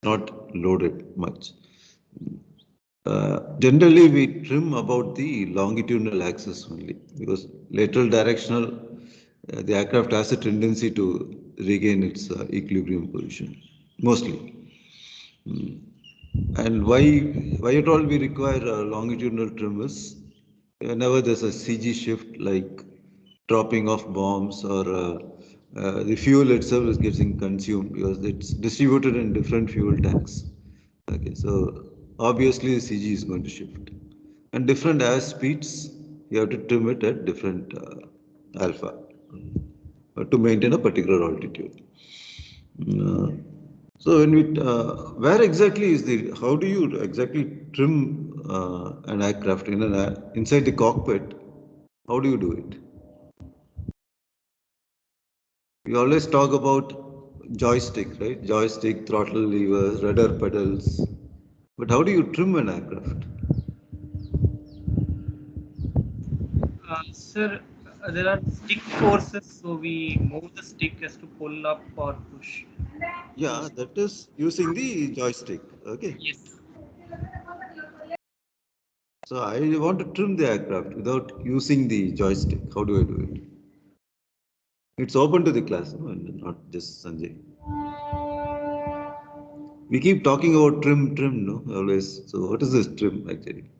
not loaded much. Generally, we trim about the longitudinal axis only because lateral directional, the aircraft has a tendency to regain its equilibrium position, mostly. And why at all we require a longitudinal trim is whenever there's a CG shift like dropping of bombs or the fuel itself is getting consumed because it's distributed in different fuel tanks. Okay, so obviously the CG is going to shift. And different air speeds, you have to trim it at different alpha to maintain a particular altitude. Uh, so when we, where exactly is the, how do you exactly trim an aircraft in inside the cockpit? How do you do it? We always talk about joystick, right? Joystick, throttle levers, rudder pedals. But how do you trim an aircraft? Sir, there are stick forces, so we move the stick as to pull up or push. Yeah, that is using the joystick. Okay. Yes. So I want to trim the aircraft without using the joystick. How do I do it? It's open to the class, no? And not just Sanjay. We keep talking about trim, no? Always. So what is this trim actually?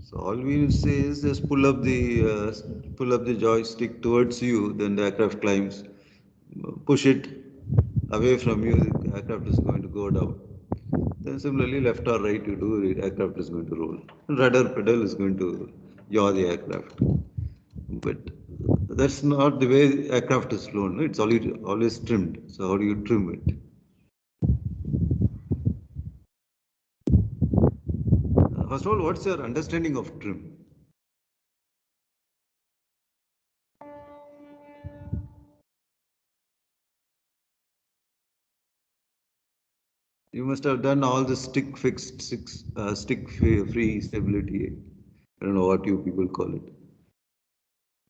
So all we will say is just pull up the joystick towards you, then the aircraft climbs. Push it away from you, the aircraft is going to go down. Then similarly, left or right you do, the aircraft is going to roll. Rudder pedal is going to yaw the aircraft. But that's not the way aircraft is flown. No? It's always trimmed. So how do you trim it? First of all, what's your understanding of trim? You must have done all the stick free stability. I don't know what you people call it.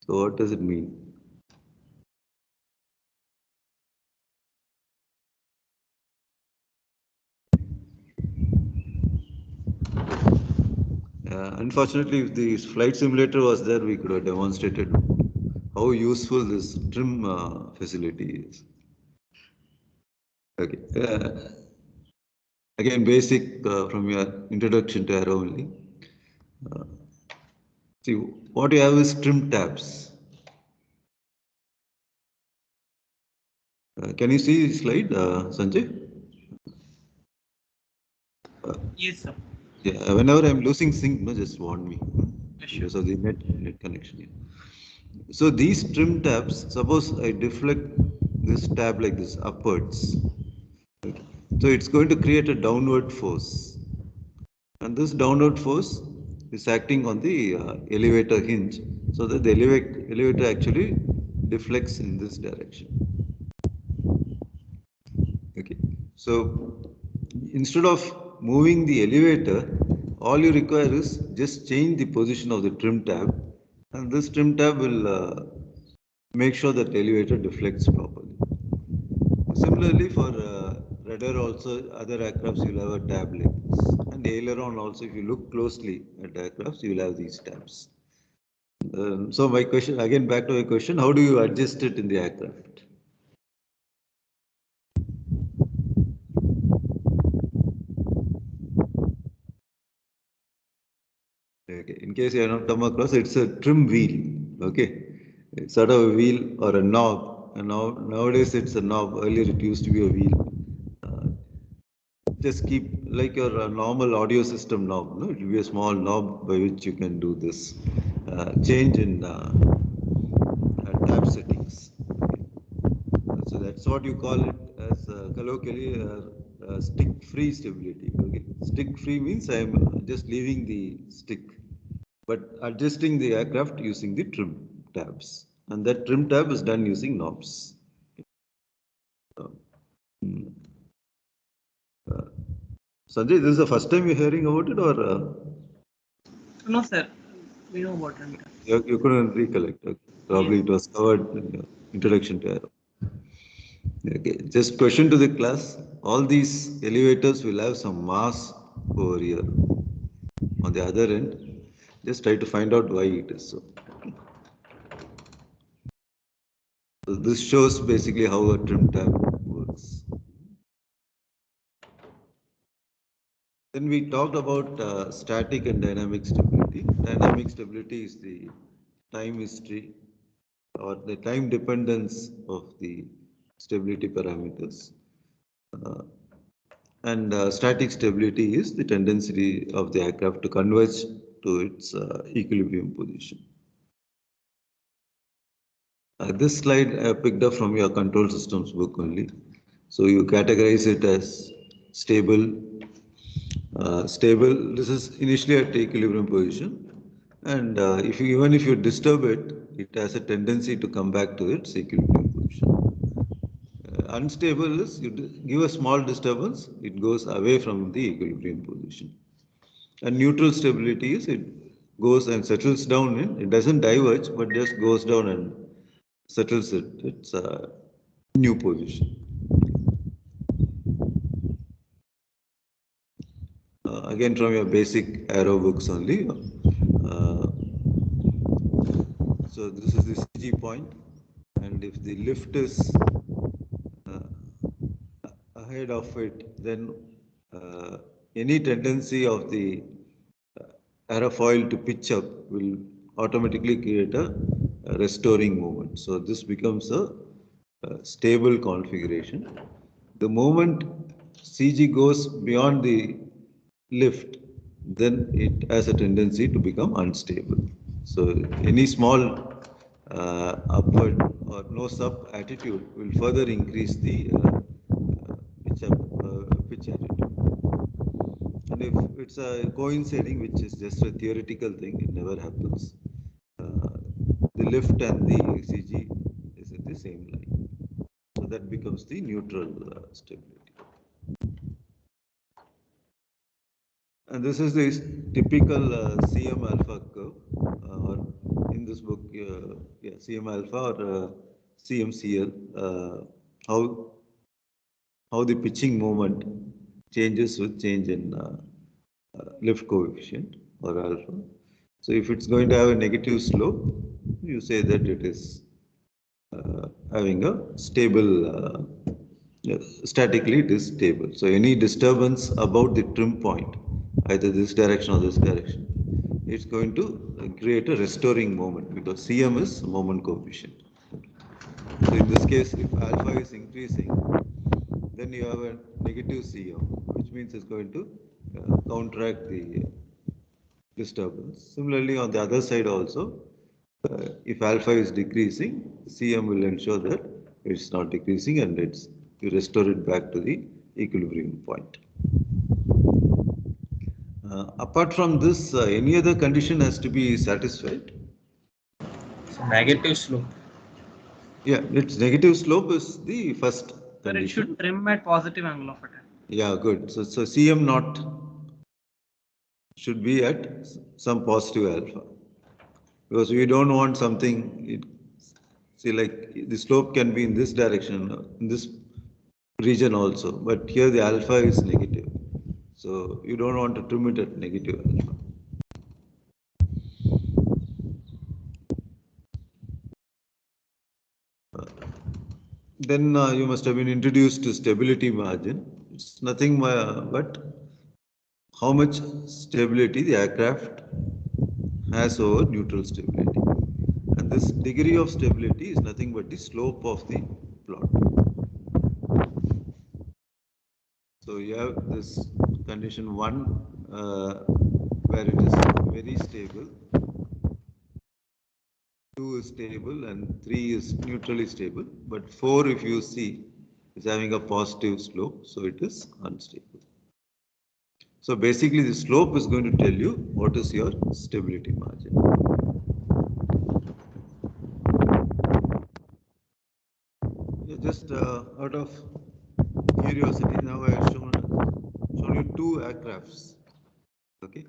So what does it mean? Unfortunately, if the flight simulator was there, we could have demonstrated how useful this trim facility is. Okay. Again, basic from your introduction to Aero only. Uh, See, what you have is trim tabs. Can you see the slide, Sanjay? Yes, sir. Yeah, whenever I'm losing sync, no, just warn me Sure. because of the net connection. Yeah. So these trim tabs, suppose I deflect this tab like this upwards. Okay. So it's going to create a downward force. And this downward force is acting on the elevator hinge so that the elevator actually deflects in this direction. Okay. So instead of moving the elevator, all you require is just change the position of the trim tab, and this trim tab will make sure that the elevator deflects properly. Similarly, for radar also, other aircrafts you'll have a tab like this. And aileron also, if you look closely at aircrafts, you'll have these tabs. So my question, again back to my question, how do you adjust it in the aircraft? Okay. In case you have not come across, it's a trim wheel. Okay. It's sort of a wheel or a knob. And nowadays it's a knob. Earlier it used to be a wheel. Uh, just keep like your normal audio system knob. No? It will be a small knob by which you can do this change in tab settings. So that's what you call it as colloquially stick-free stability. Okay, stick-free means I am just leaving the stick, but adjusting the aircraft using the trim tabs. And that trim tab is done using knobs. Sanjay, this is the first time you're hearing about it, or No, sir. We know about it. you couldn't recollect? Okay. Probably it was covered in your introduction to Aero. Okay, just question to the class. All these elevators will have some mass over here on the other end. Just try to find out why it is so. So this shows basically how a trim tab works. Then we talked about static and dynamic stability. Dynamic stability is the time history or the time dependence of the stability parameters. And static stability is the tendency of the aircraft to converge to its equilibrium position. This slide I picked up from your control systems book only. So you categorize it as stable. Stable, this is initially at equilibrium position. And even if you disturb it, it has a tendency to come back to its equilibrium position. Unstable is you give a small disturbance, it goes away from the equilibrium position. And neutral stability is it goes and settles down in, it doesn't diverge, but just goes down and settles it. It's a new position. Again, from your basic aero books only. So this is the CG point, and if the lift is ahead of it, then any tendency of the aerofoil to pitch up will automatically create a restoring moment. So this becomes a stable configuration. The moment CG goes beyond the lift, then it has a tendency to become unstable. So any small upward or nose up attitude will further increase the pitch attitude. And if it's a coinciding, which is just a theoretical thing, it never happens. The lift and the CG is in the same line. So that becomes the neutral stability. And this is the typical CM alpha curve, or in this book, CM alpha or CMCL, how the pitching moment changes with change in lift coefficient or alpha. So if it's going to have a negative slope, you say that it is having a stable, statically it is stable. So any disturbance about the trim point, either this direction or this direction, it's going to create a restoring moment because CM is moment coefficient. So in this case, if alpha is increasing, then you have a negative CM, which means it's going to counteract the disturbance. Similarly, on the other side also, if alpha is decreasing, CM will ensure that it's not decreasing and you restore it back to the equilibrium point. Apart from this, any other condition has to be satisfied? So negative slope. Yeah, its negative slope is the first condition. But it should trim at positive angle of attack. Yeah, good. So CM naught should be at some positive alpha. Because we don't want something, see, like the slope can be in this direction, in this region also, but here the alpha is negative. So you don't want to trim it at negative alpha. Then you must have been introduced to stability margin. It's nothing but how much stability the aircraft has over neutral stability. And this degree of stability is nothing but the slope of the plot. So you have this condition 1 where it is very stable, 2 is stable and 3 is neutrally stable, but 4 if you see is having a positive slope, so it is unstable. So basically the slope is going to tell you what is your stability margin. just out of curiosity, now I have shown you two aircrafts. Okay,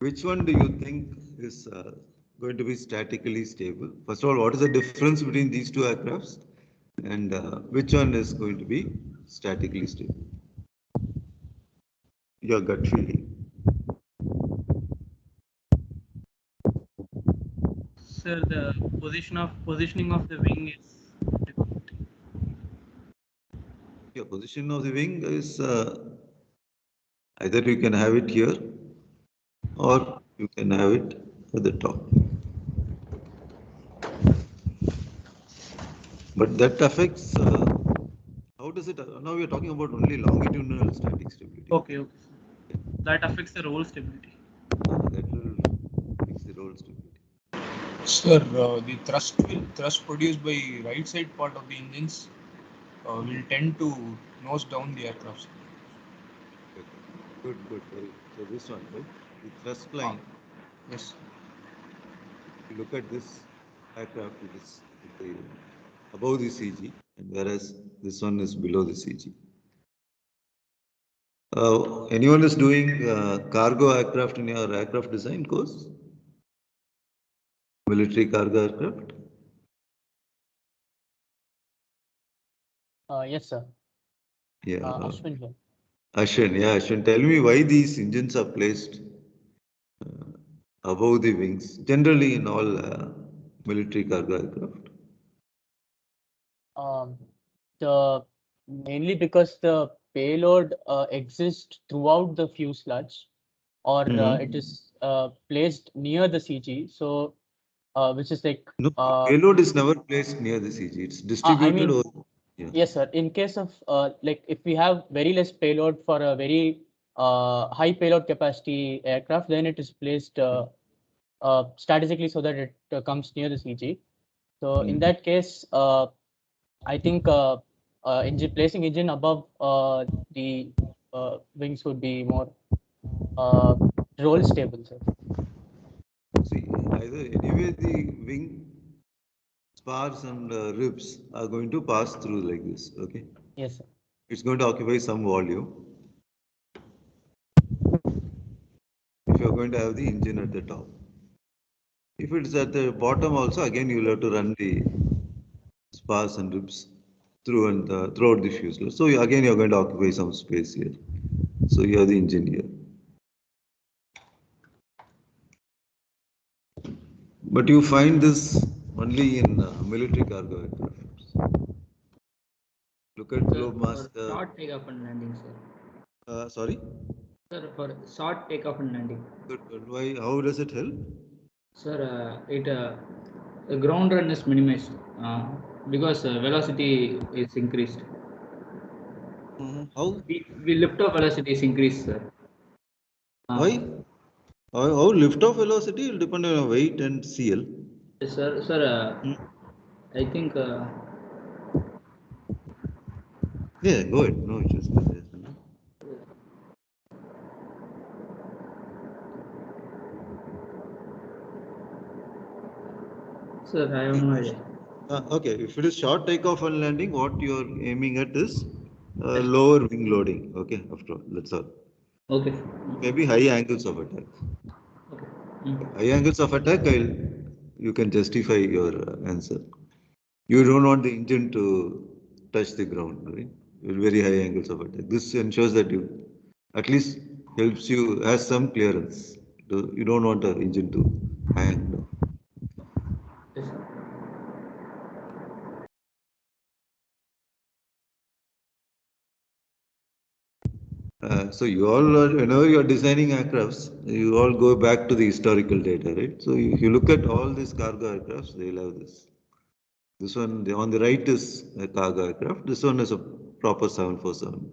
which one do you think is going to be statically stable? First of all, what is the difference between these two aircrafts, and which one is going to be statically stable? Your gut feeling. Sir, the positioning of the wing is different. Your position of the wing is either you can have it here or you can have it at the top. But that affects, how does it, now we are talking about only longitudinal static stability. Okay, okay. Sir. That affects the roll stability. That will fix the roll stability. Sir, the thrust produced by right side part of the engines will tend to nose down the aircraft. Okay. Good, good, very good. So this one, right? The thrust line. Yes. If you look at this aircraft, it is above the CG, and whereas this one is below the CG. Anyone is doing cargo aircraft in your aircraft design course? Military cargo aircraft? Yes, sir. Yeah. Ashwin here. Ashwin, yeah, Ashwin, tell me why these engines are placed above the wings, generally in all military cargo aircraft. The mainly because the payload exists throughout the fuselage, or it is placed near the CG. So, which is like No, payload is never placed near the CG. It's distributed mean, over. Yeah. yes, sir. In case of like if we have very less payload for a very high payload capacity aircraft, then it is placed strategically so that it comes near the CG. So in that case, I think placing engine above the wings would be more roll stable, sir. See, anyway the wing spars and ribs are going to pass through like this. Okay. Yes, sir. It's going to occupy some volume. If you're going to have the engine at the top. If it's at the bottom also, again you'll have to run the spars and ribs through and throughout the fuselage. So again you're going to occupy some space here. So you have the engine here. But you find this only in military cargo aircraft. Look at Globemaster. Short takeoff and landing, sir. Sorry? Sir, for short takeoff and landing. Good, good. Why? How does it help? Sir, the ground run is minimized because velocity is increased. How? We lift off velocity is increased, sir. Why? How lift-off velocity will depend on your weight and CL. Sir, I think. Yeah, go ahead. No issues. Sir, I have no idea. Okay, if it is short takeoff and landing, what you are aiming at is lower wing loading. Okay, after all, that's all. Okay. Maybe high angles of attack. Okay. High angles of attack, you can justify your answer. You don't want the engine to touch the ground, right? Very high angles of attack. This ensures that you at least helps you has some clearance. You don't want the engine to hang down. Yes, sir. So you all are, whenever you are designing aircrafts, you all go back to the historical data, right? So if you look at all these cargo aircrafts, they'll have this. This one on the right is a cargo aircraft. This one is a proper 747.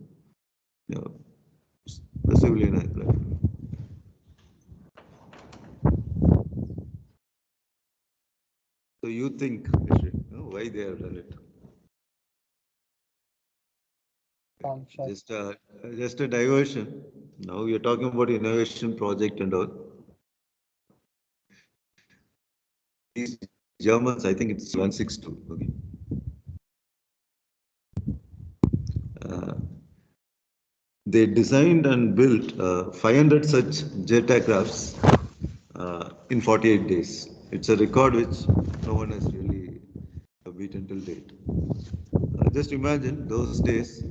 Yeah, a civilian aircraft. So you think, why they have done it? Just a diversion. Now you're talking about innovation project and all. These Germans, I think it's 162. Okay. they designed and built 500 such jet aircrafts in 48 days. It's a record which no one has really beaten till date. Just imagine those days,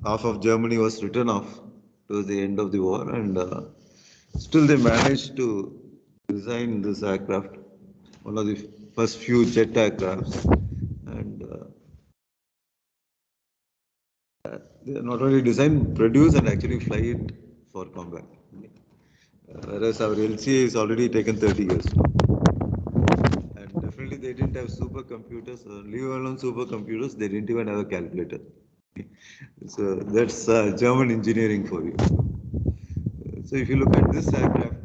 half of Germany was written off to the end of the war, and still they managed to design this aircraft, one of the first few jet aircrafts, and they not only design, produce, and actually fly it for combat. Whereas our LCA is already taken 30 years now. And definitely they didn't have supercomputers, leave alone supercomputers, they didn't even have a calculator. So that's German engineering for you. So if you look at this aircraft,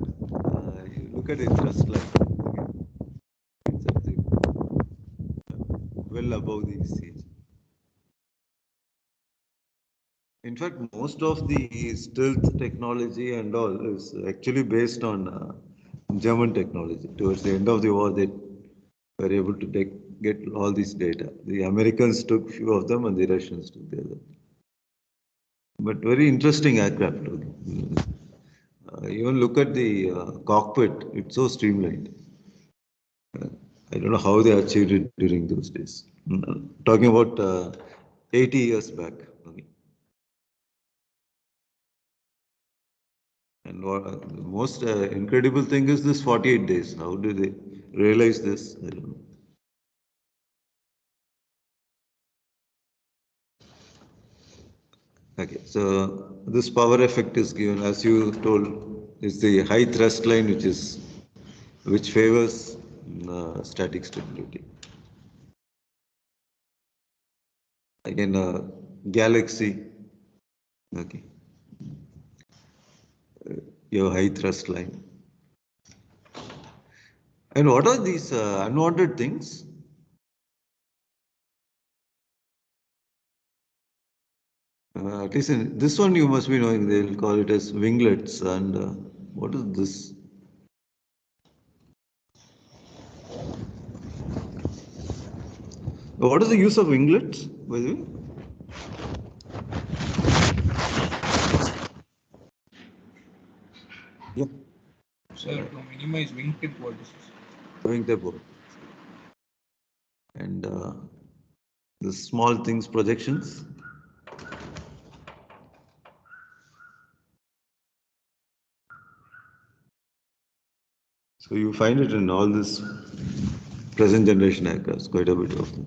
you look at its thrust line, it's at the, well above the siege. In fact, most of the stealth technology and all is actually based on German technology. Towards the end of the war, they were able to get all this data. The Americans took few of them and the Russians took the other. But very interesting aircraft. Even look at the cockpit, it's so streamlined. I don't know how they achieved it during those days. Talking about 80 years back. And the most incredible thing is this 48 days. How do they realize this? I don't know. Okay, so this power effect is given, as you told, is the high thrust line, which favors static stability. Again, Galaxy. Okay, your high thrust line. And what are these unwanted things? At least in this one you must be knowing, they'll call it as winglets. And what is this? What is the use of winglets, by the way? Yeah. Sir, to minimize wingtip vortices. Wingtip vortices. And the small things projections. So you find it in all this present generation aircrafts, quite a bit of them.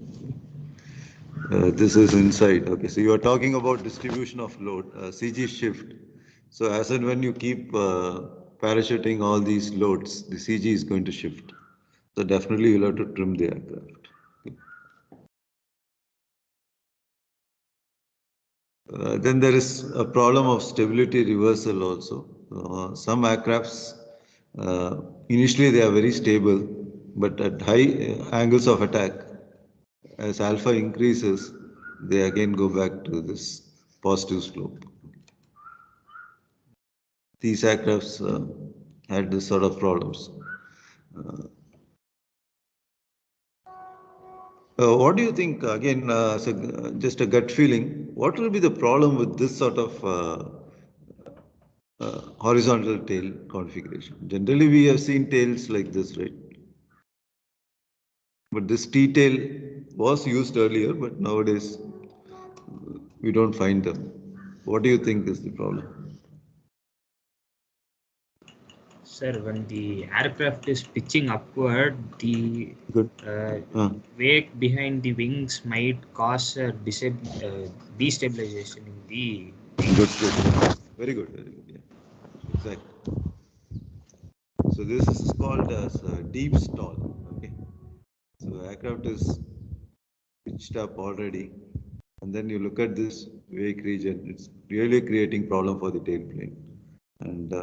This is inside. Okay, so you are talking about distribution of load, CG shift. So as and when you keep parachuting all these loads, the CG is going to shift. So definitely you'll have to trim the aircraft. Then there is a problem of stability reversal also. Some aircrafts, initially they are very stable, but at high angles of attack, as alpha increases, they again go back to this positive slope. These aircrafts had this sort of problems. What do you think, again, just a gut feeling, what will be the problem with this sort of horizontal tail configuration? Generally, we have seen tails like this, right? But this T-tail was used earlier, but nowadays we don't find them. What do you think is the problem? Sir, when the aircraft is pitching upward, the Good. wake behind the wings might cause a destabilization in the Good, good. Very good, very good. Yeah, exactly. So this is called as a deep stall. Okay. So aircraft is pitched up already, and then you look at this wake region. It's really creating problem for the tailplane, and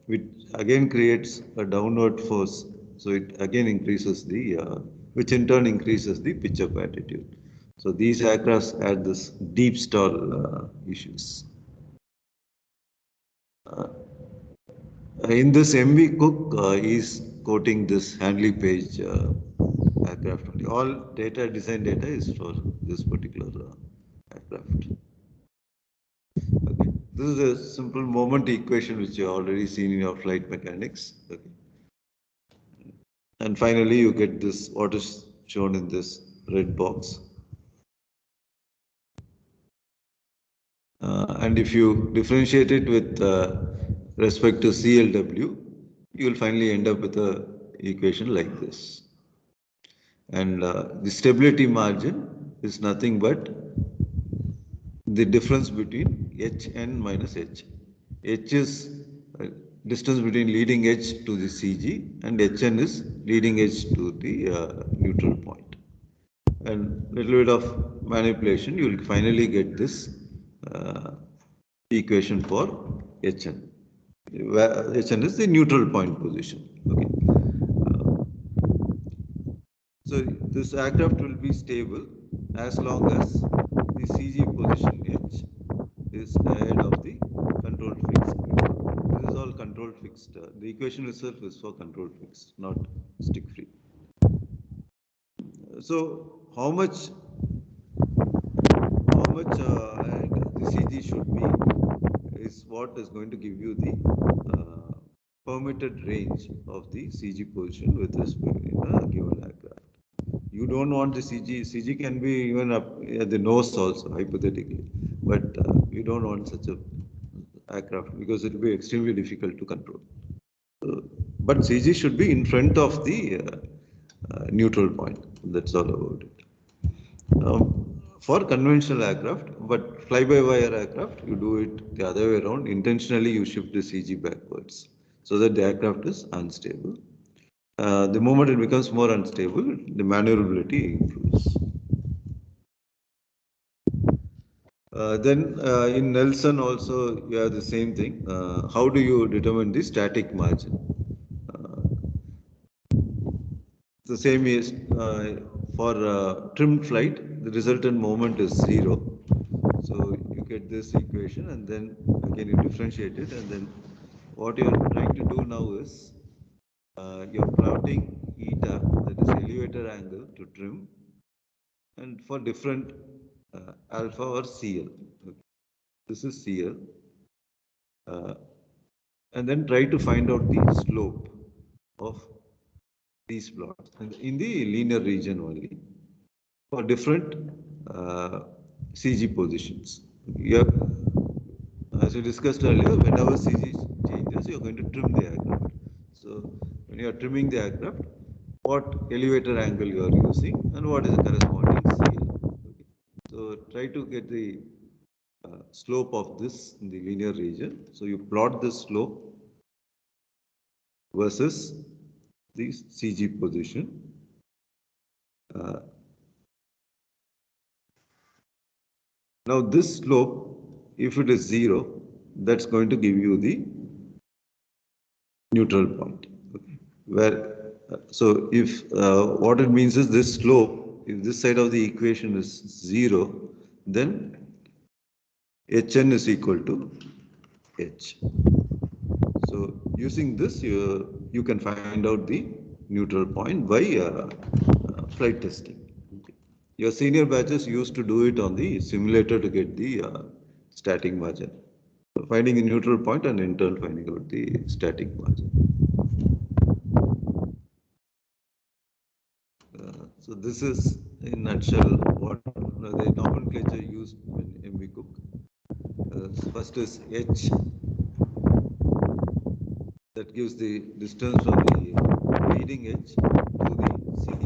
which again creates a downward force. So it again increases the, which in turn increases the pitch up attitude. So these aircrafts had this deep stall issues. In this MV Cook is quoting this Handley Page aircraft only. All data, design data is for this particular aircraft. This is a simple moment equation which you already seen in your flight mechanics. Okay. And finally, you get this, what is shown in this red box. And if you differentiate it with respect to CLW, you will finally end up with a equation like this. And the stability margin is nothing but the difference between Hn minus H. H is distance between leading edge to the CG, and Hn is leading edge to the neutral point. And little bit of manipulation, you will finally get this equation for Hn. Where Hn is the neutral point position. Okay. So this aircraft will be stable as long as the CG position H is ahead of the controlled fixed. This is all controlled fixed. The equation itself is for controlled fixed, not stick free. So how much and the CG should be is what is going to give you the permitted range of the CG position with this in a given aircraft. You don't want the CG. CG can be even up at the nose also, hypothetically, but you don't want such a aircraft because it will be extremely difficult to control. But CG should be in front of the neutral point. That's all about it. For conventional aircraft, but fly-by-wire aircraft, you do it the other way around. Intentionally, you shift the CG backwards so that the aircraft is unstable. The moment it becomes more unstable, the maneuverability improves. Then in Nelson also you have the same thing. How do you determine the static margin? The same is for trimmed flight, the resultant moment is 0. So you get this equation and then again you differentiate it, and then what you are trying to do now is you're plotting eta, that is elevator angle to trim, and for different alpha or CL. Okay. This is CL. And then try to find out the slope of these plots and in the linear region only for different CG positions. Here, as we discussed earlier, whenever CG changes, you're going to trim the aircraft. So when you are trimming the aircraft, what elevator angle you are using and what is the corresponding CL. Okay. So try to get the slope of this in the linear region. So you plot the slope versus the CG position. Now this slope, if it is 0, that's going to give you the neutral point. Okay. Where so if what it means is this slope, if this side of the equation is 0, then Hn is equal to H. So using this, you can find out the neutral point by flight testing. Okay. Your senior batches used to do it on the simulator to get the static margin. So finding the neutral point and in turn finding out the static margin. So this is in a nutshell what the nomenclature used in MV Cook. First is H, that gives the distance from the leading edge to the CG.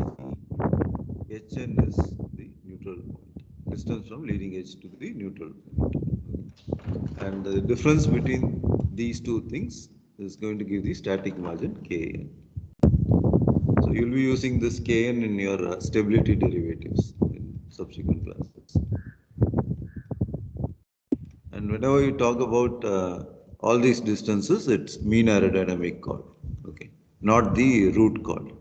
Hn is the neutral point, distance from leading edge to the neutral point. And the difference between these two things is going to give the static margin Kn. So you'll be using this Kn in your stability derivatives in subsequent classes. And whenever you talk about all these distances, it's mean aerodynamic chord, okay, not the root chord.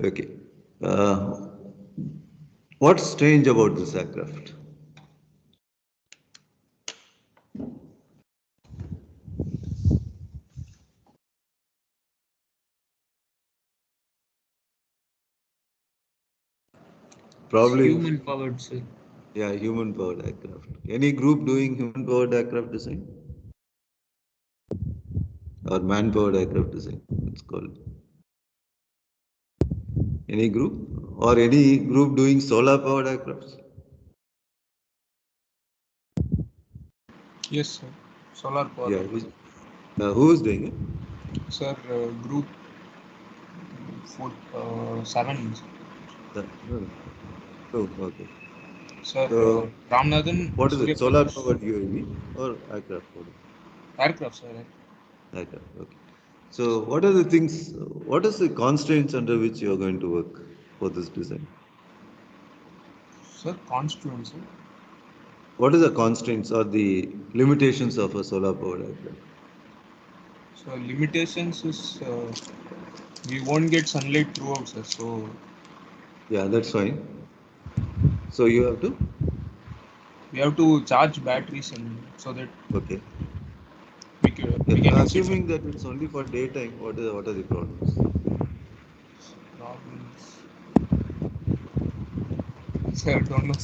Okay. What's strange about this aircraft? Probably, Human powered, sir. yeah, human powered aircraft. Any group doing human powered aircraft design? Or man powered aircraft design, it's called. Any group? Or any group doing solar powered aircrafts? Yes, sir. Solar power. Yeah, who is doing it? Sir, group 7. Oh, okay. Sir, So, Ramanathan, what is Surya it? Solar Prakash. powered UAV or aircraft? Aircraft, sir. Aircraft, okay. So, what are the things, what is the constraints under which you are going to work for this design? Sir, constituents, sir. What are the constraints or the limitations of a solar powered aircraft? So, limitations is we won't get sunlight throughout, sir. So, Yeah, that's fine. So, you have to? we have to charge batteries and so that Okay. we can Yeah, use it for assuming that it's only for daytime, what are the problems? problems. Sir, don't know.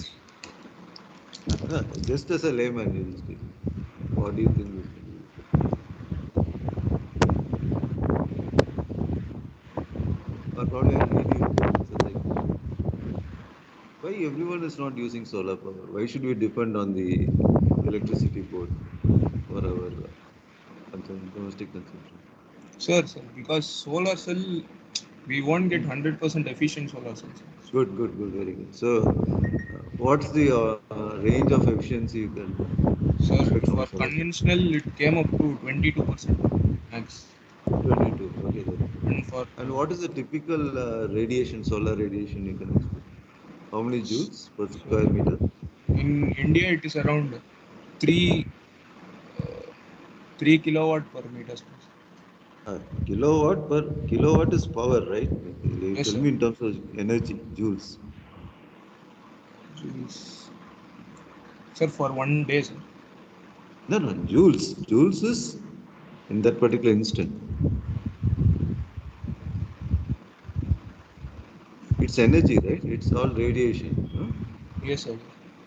No, just as a layman, you just, what do you think is or probably I'll leave you to answer like why everyone is not using solar power? Why should we depend on the electricity board for our domestic consumption? Sir, because solar cell, we won't get 100% efficient solar cells. Good, very good. So, what's the range of efficiency you can Sir, expect from for a solar cell? conventional, it came up to 22% max. 22. Okay, then. And for And what is the typical radiation, solar radiation you can expect? How many joules per square meter? in India, it is around 3 3 kilowatt per meter square. Kilowatt is power, right? You Yes, tell sir. me in terms of energy, joules. Joules. Sir, for 1 day, sir. No, joules. Joules is in that particular instant. It's energy, right? It's all radiation. Huh? Yes, sir.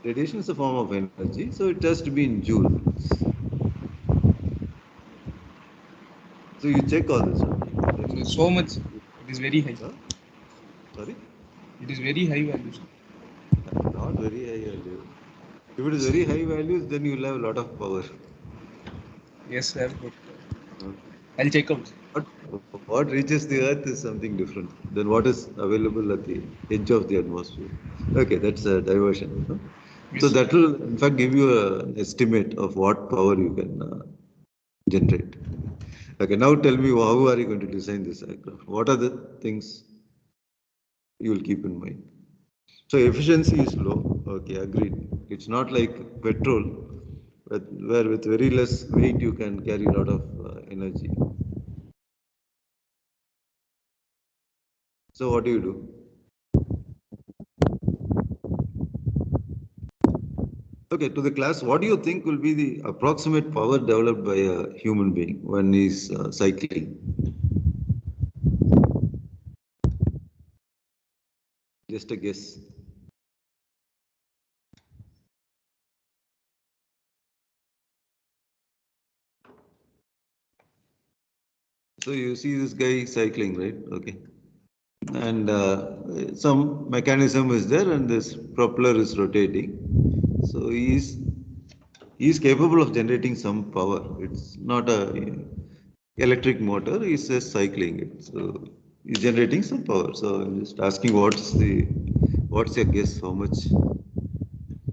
Radiation is a form of energy, so it has to be in joules. So you check all this. So, so much, it is very high. Huh? Sorry? It is very high value, sir. Not very high value. If it is very high values, then you will have a lot of power. Yes, sir. But Huh? I'll check out. What reaches the earth is something different than what is available at the edge of the atmosphere. Okay, that's a diversion. Huh? So Yes. that will, in fact, give you an estimate of what power you can generate. Okay, now tell me how are you going to design this aircraft? What are the things you will keep in mind? So efficiency is low. Okay, agreed. It's not like petrol, where with very less weight you can carry a lot of energy. So what do you do? Okay, to the class, what do you think will be the approximate power developed by a human being when he's cycling? Just a guess. So you see this guy cycling, right? Okay. And some mechanism is there and this propeller is rotating. So he is capable of generating some power. It's not a electric motor, he's just cycling it. So he's generating some power. So I'm just asking what's your guess? How much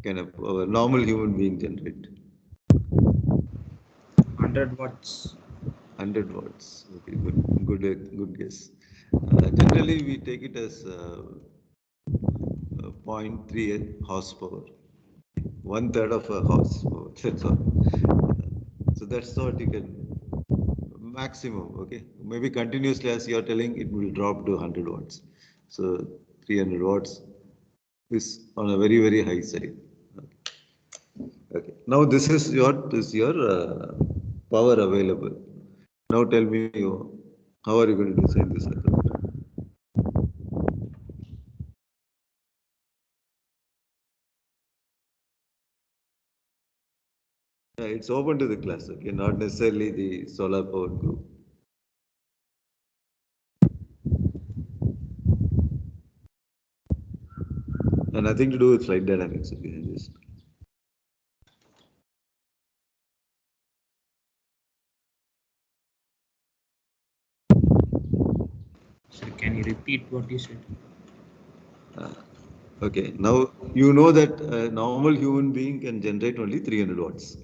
can a normal human being generate? 100 watts. 100 watts. Okay, good guess. Generally, we take it as 0.38 horsepower, one third of a horsepower. That's all. So that's what you can maximum. Okay, maybe continuously, as you are telling, it will drop to 100 watts. So 300 watts is on a very high side. Okay. Now this is your power available. Now tell me, how are you going to design this aircraft? it's open to the class, okay, not necessarily the solar powered group. And nothing to do with flight dynamics, okay, just. Sir, can you repeat what you said? Okay, now you know that a normal human being can generate only 300 watts.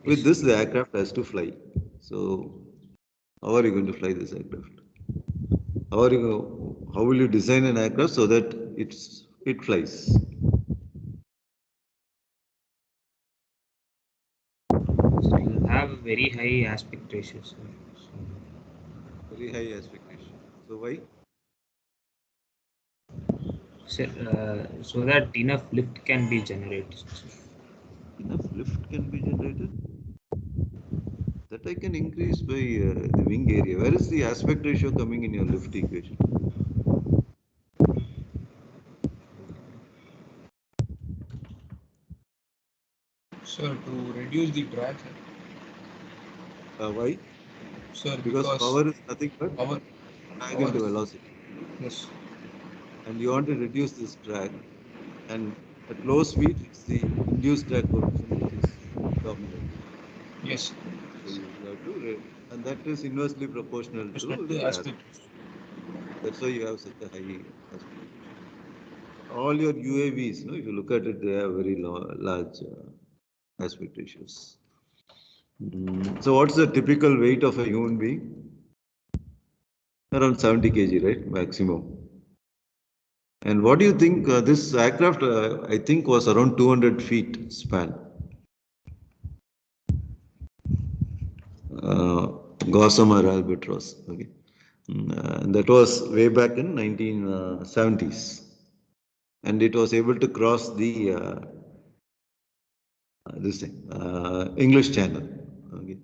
With Yes. this, the aircraft has to fly. So, how are you going to fly this aircraft? How will you design an aircraft so that it flies? So you have a very high aspect ratio, sir. Very high aspect ratio. So why? So that enough lift can be generated. Sir. Enough lift can be generated. That I can increase by the wing area. Where is the aspect ratio coming in your lift equation? Sir, to reduce the drag, Why? sir, Because power is nothing but power, drag power into is, velocity. yes, And you want to reduce this drag. And at low speed, it's the induced drag coefficient which is dominant. yes, So you have to, and that is inversely proportional to the the aspect. That's why you have such a high aspect ratio. All your UAVs, no, if you look at it, they have very large aspect ratios. So, what's the typical weight of a human being? Around 70 kg, right? Maximum. And what do you think? This aircraft, I think, was around 200 feet span. Gossamer Albatross. Okay. That was way back in 1970s. And it was able to cross the this thing, English Channel. Okay.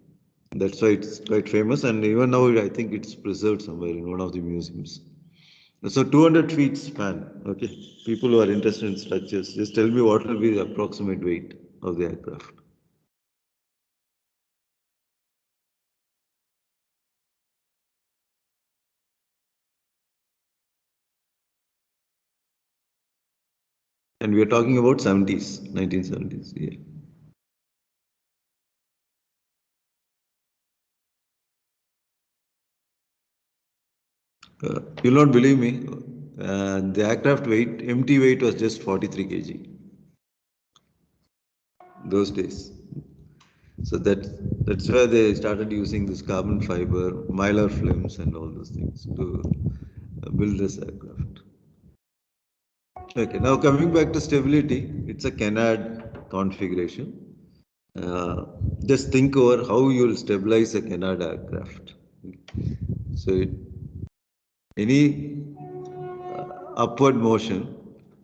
That's why it's quite famous, and even now I think it's preserved somewhere in one of the museums. So 200 feet span. Okay, people who are interested in structures, just tell me what will be the approximate weight of the aircraft. And we are talking about 70s, 1970s. Yeah. You'll not believe me. The aircraft weight, empty weight was just 43 kg those days. So that's where they started using this carbon fiber, mylar films, and all those things to build this aircraft. Okay, now coming back to stability, it's a canard configuration. Just think over how you will stabilize a canard aircraft. So any upward motion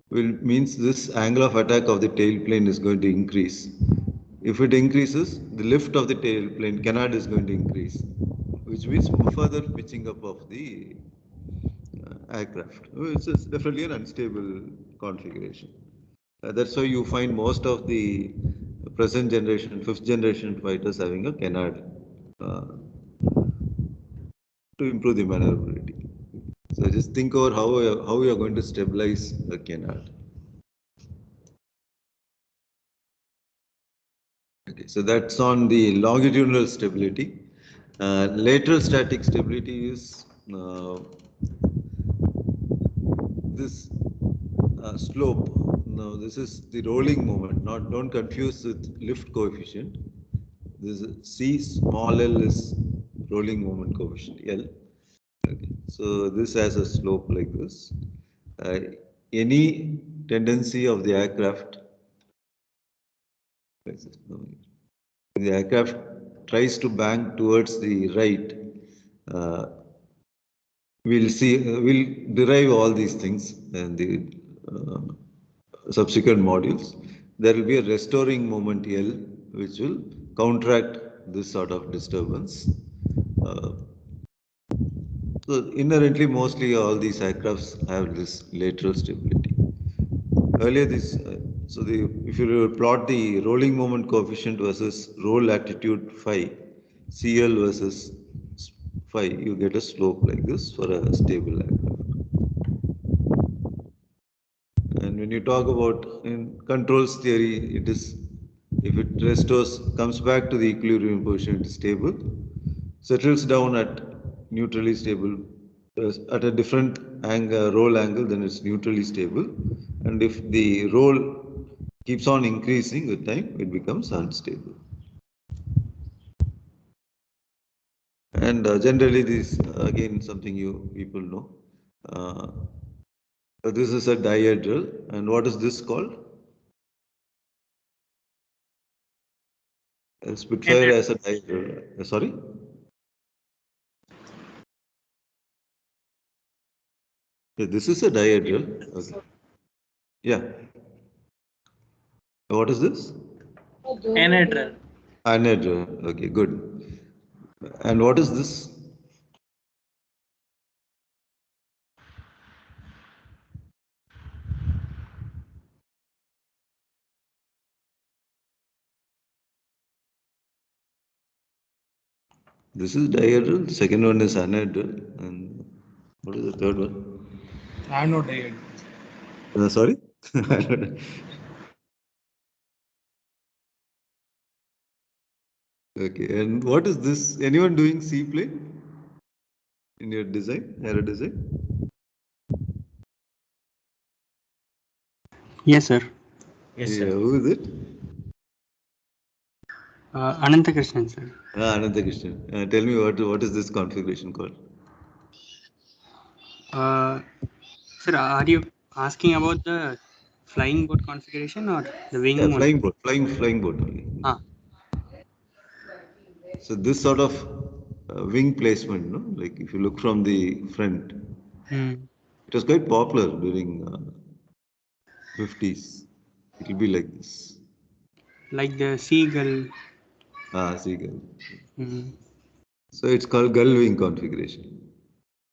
will means this angle of attack of the tail plane is going to increase. If it increases, the lift of the tail plane canard is going to increase, which means further pitching up of the aircraft. It's definitely an unstable configuration. That's why you find most of the present generation, fifth generation fighters having a canard uh, to improve the maneuverability. So just think over how you are going to stabilize a canard. Okay, so that's on the longitudinal stability. Lateral static stability is this slope. Now this is the rolling moment. Not don't confuse with lift coefficient. This is C small l is rolling moment coefficient L. Okay. So this has a slope like this. Uh, any tendency of the aircraft, the aircraft tries to bank towards the right. Uh, we'll derive all these things in the subsequent modules. There will be a restoring moment L, which will counteract this sort of disturbance. Uh, so inherently, mostly all these aircrafts have this lateral stability. Earlier, this So if you plot the rolling moment coefficient versus roll attitude phi, CL versus phi, you get a slope like this for a stable aircraft. And when you talk about in controls theory, it is, if it comes back to the equilibrium position, it is stable, settles down at neutrally stable, at a different roll angle, then it's neutrally stable. And if the roll keeps on increasing with time, it becomes unstable. And generally, this again something you people know. This is a dihedral, and what is this called? A Spitfire as a dihedral. Sorry. Yeah, this is a dihedral. Okay. Yeah. What is this? Anhedral. Anhedral. Okay, good. And what is this? This is dihedral. The second one is anhedral. And what is the third one? Anodiode. Sorry? Okay, and what is this? Anyone doing seaplane in your design, aero design? Yes, sir. Yes, Yeah, sir. who is it? Ananta Krishnan, sir. Ananta Krishnan. Tell me what is this configuration called? Sir, are you asking about the flying boat configuration or the wing? Yeah, flying boat, flying boat only. Ah. So this sort of wing placement, no? Like if you look from the front, it was quite popular during 50s. It will be like this. Like the seagull. Seagull. So it's called gull wing configuration.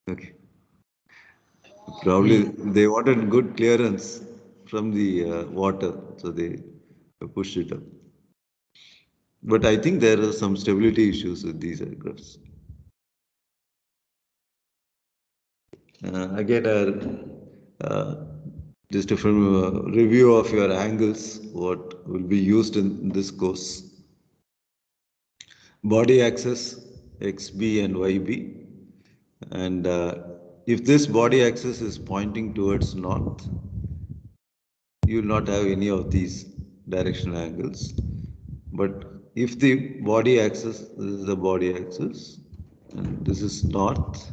Okay. Probably they wanted good clearance from the water, so they pushed it up. But I think there are some stability issues with these aircrafts. Again, just a review of your angles, what will be used in this course. Body axis, XB and YB. And if this body axis is pointing towards north, you will not have any of these directional angles. But if the body axis, this is the body axis, and this is north,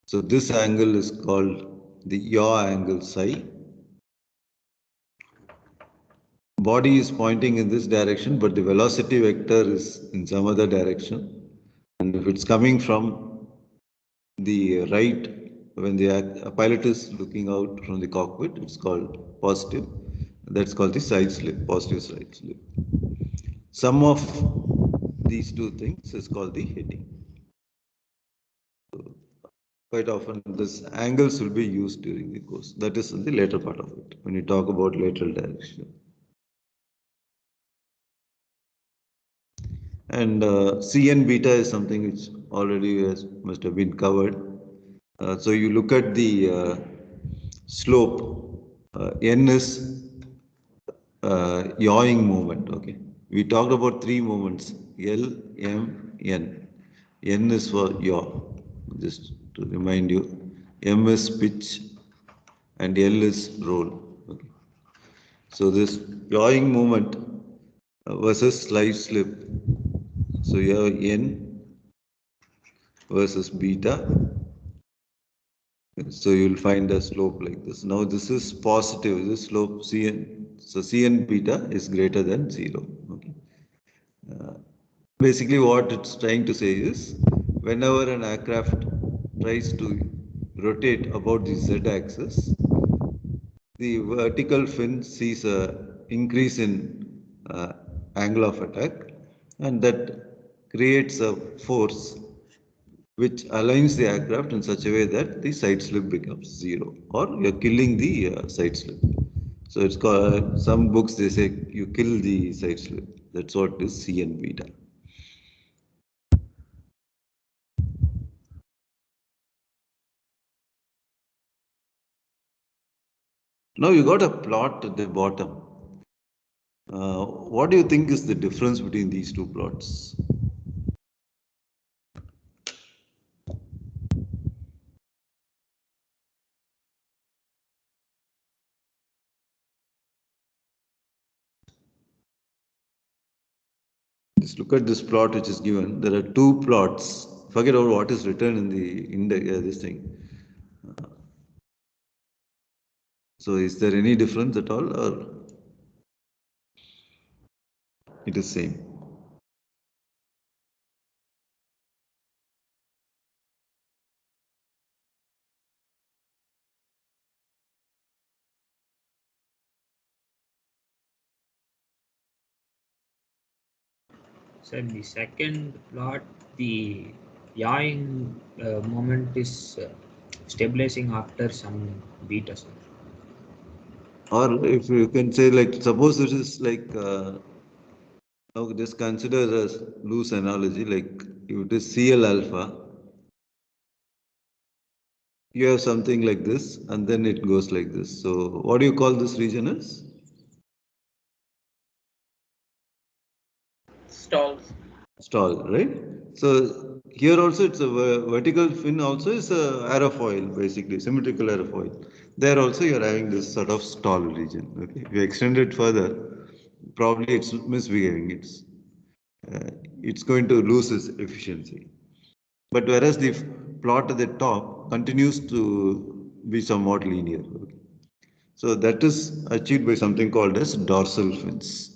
so this angle is called the yaw angle psi. Body is pointing in this direction, but the velocity vector is in some other direction. And if it's coming from the right, when the pilot is looking out from the cockpit, it's called positive. That's called the side slip, positive side slip. Sum of these two things is called the heading. So quite often, this angles will be used during the course. That is in the later part of it, when you talk about lateral direction. And Cn beta is something which already must have been covered. So you look at the slope. N is yawing moment. Okay, we talked about three moments: L, M, N. N is for yaw. Just to remind you, M is pitch, and L is roll. Okay. So this yawing moment versus slide slip. So you have N versus beta. So you'll find a slope like this. Now this is positive, this slope Cn. So Cn beta is greater than 0. Okay. Basically what it's trying to say is, whenever an aircraft tries to rotate about the z-axis, the vertical fin sees a increase in angle of attack, and that creates a force which aligns the aircraft in such a way that the side slip becomes 0, or you're killing the side slip. So it's called, some books they say you kill the side slip. That's what is C and beta. Now you got a plot at the bottom. What do you think is the difference between these two plots? Just look at this plot which is given. There are two plots. Forget about what is written in the index, this thing. So is there any difference at all, or it is same? So in the second plot, the yawing moment is stabilizing after some beta. Sir. Or if you can say, like, suppose it is like, now just consider a loose analogy, like if it is CL alpha, you have something like this, and then it goes like this. So what do you call this region as? Stalls. Stall, right? So here also it's a vertical fin also is a aerofoil, basically symmetrical aerofoil. There also you're having this sort of stall region. Okay, if you extend it further, probably it's misbehaving. It's going to lose its efficiency. But whereas the plot at the top continues to be somewhat linear. Okay. So that is achieved by something called as dorsal fins.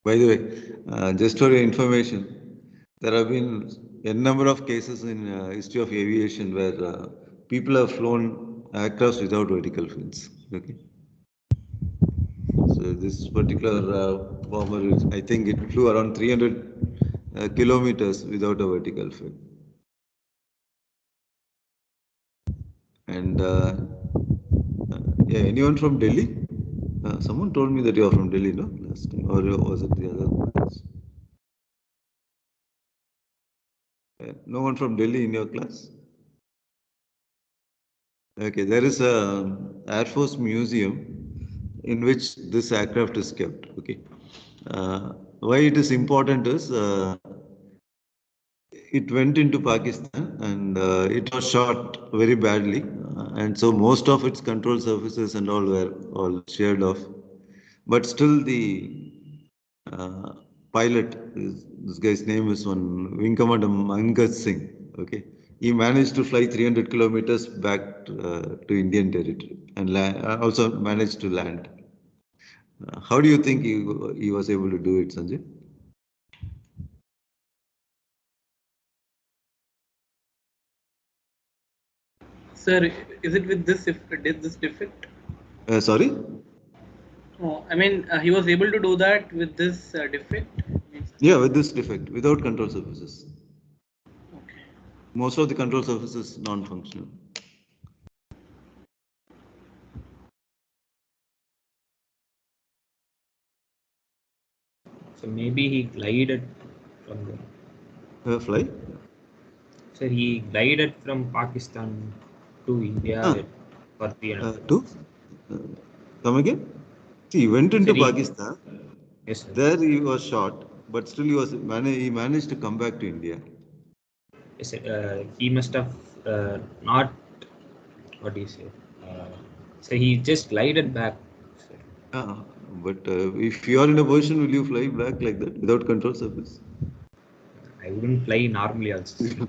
By the way, just for your information, there have been a number of cases in history of aviation where people have flown aircrafts without vertical fins. Okay. So this particular bomber, I think it flew around 300 kilometers without a vertical fin. And yeah, anyone from Delhi? Someone told me that you are from Delhi, no? Last time, or was it the other class? No one from Delhi in your class? Okay, there is a Air Force museum in which this aircraft is kept. Okay, why it is important is it went into Pakistan and it was shot very badly, and so most of its control surfaces and all were all sheared off. But still, the uh, pilot, this guy's name is one Wing Commander Mangad Singh. Okay, he managed to fly 300 kilometers back to Indian territory and also managed to land. How do you think he was able to do it, Sanjay? Sir, is it with this if did this defect? Sorry? Oh, I mean, he was able to do that with this defect. Yeah, with this defect, without control surfaces. Okay. Most of the control surfaces non-functional. So maybe he glided from there. Fly? So he glided from Pakistan to India for 300 Two? Come again? See, he went into So Pakistan. yes, sir. There he was shot, but still he managed to come back to India. Yes, he must have not. What do you say? So he just glided back. But if you are in a position, will you fly back like that without control surface? I wouldn't fly normally also.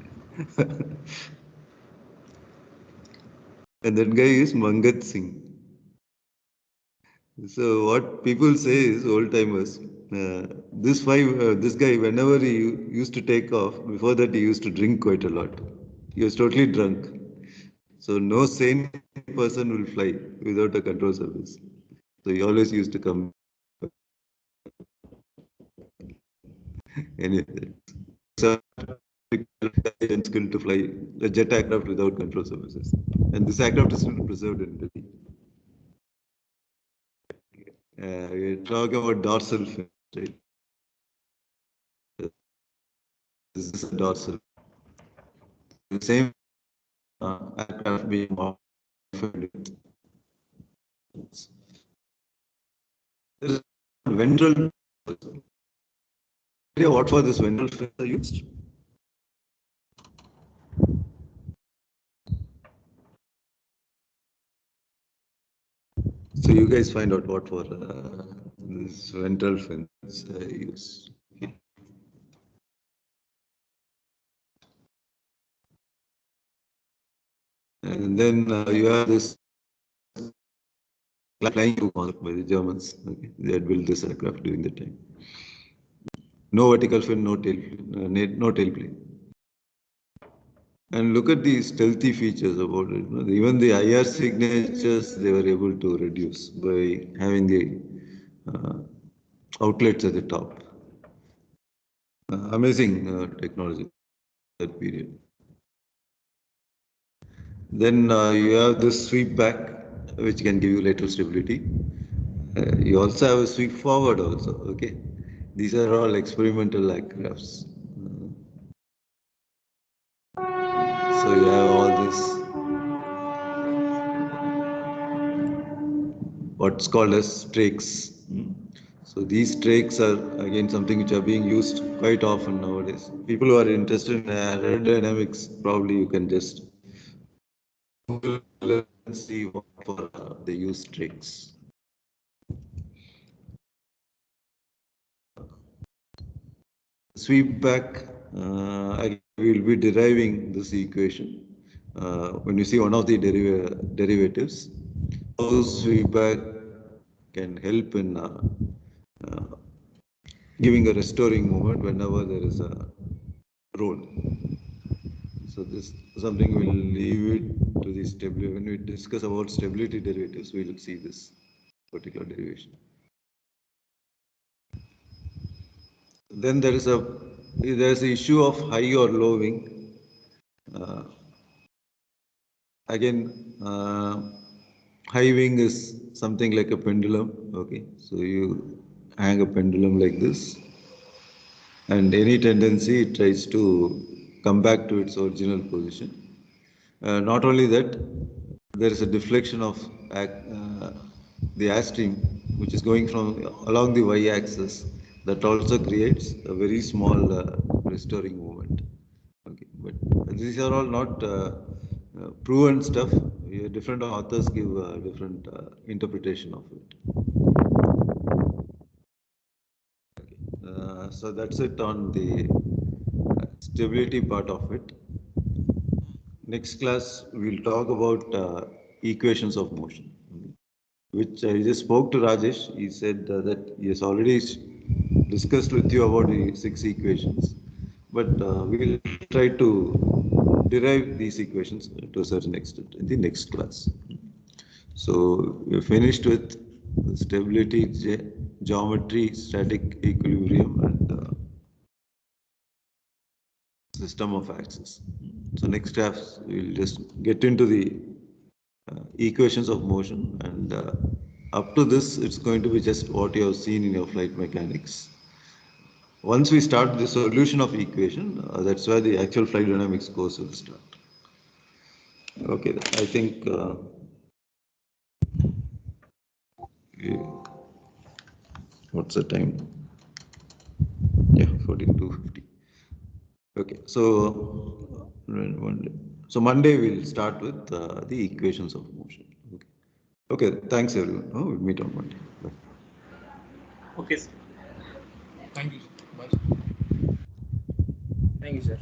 And that guy is Mangat Singh. So what people say is, old timers, this guy, whenever he used to take off, before that he used to drink quite a lot. He was totally drunk. So no sane person will fly without a control surface. So he always used to come. Anyway, so skill to fly a jet aircraft without control surfaces. And this aircraft is still preserved in Delhi. We talk about dorsal fin, right? This is a dorsal. The same aircraft being modified. There is ventral. What for this ventral fins are used? So you guys find out what for this ventral fins use. Okay. And then you have this flying concept by the Germans. Okay. They had built this aircraft during the time. No vertical fin, no tail, no tail plane. And look at the stealthy features about it. Even the IR signatures they were able to reduce by having the outlets at the top. Amazing technology that period. Then you have this sweep back, which can give you lateral stability. You also have a sweep forward also. Okay, these are all experimental aircrafts. So you have all this, what's called as strakes. So these strakes are again something which are being used quite often nowadays. People who are interested in aerodynamics, probably you can just see what for they use strakes. Sweep back, I will be deriving this equation. When you see one of the derivatives, how sweep back can help in giving a restoring moment whenever there is a roll. So this is something we'll leave it to the stability. When we discuss about stability derivatives, we'll see this particular derivation. Then there's the issue of high or low wing. Again, high wing is something like a pendulum. Okay, so you hang a pendulum like this, and any tendency it tries to come back to its original position. Not only that, there is a deflection of the airstream, which is going from along the y-axis. That also creates a very small restoring movement. Okay, but these are all not proven stuff. Different authors give different interpretation of it. Okay. So that's it on the stability part of it. Next class, we'll talk about equations of motion, which I just spoke to Rajesh. He said that he has already discussed with you about the 6 equations, but we will try to derive these equations to a certain extent in the next class. So we're finished with stability, geometry, static equilibrium, and system of axis. So next class we'll just get into the equations of motion, and up to this it's going to be just what you have seen in your flight mechanics. Once we start the solution of equation, that's where the actual flight dynamics course will start. Okay, I think what's the time? Yeah, 14:50. Okay, so Monday we'll start with the equations of motion. Okay, thanks everyone. We'll meet on Monday. Bye. Okay, sir. Thank you. Bye. Thank you, sir.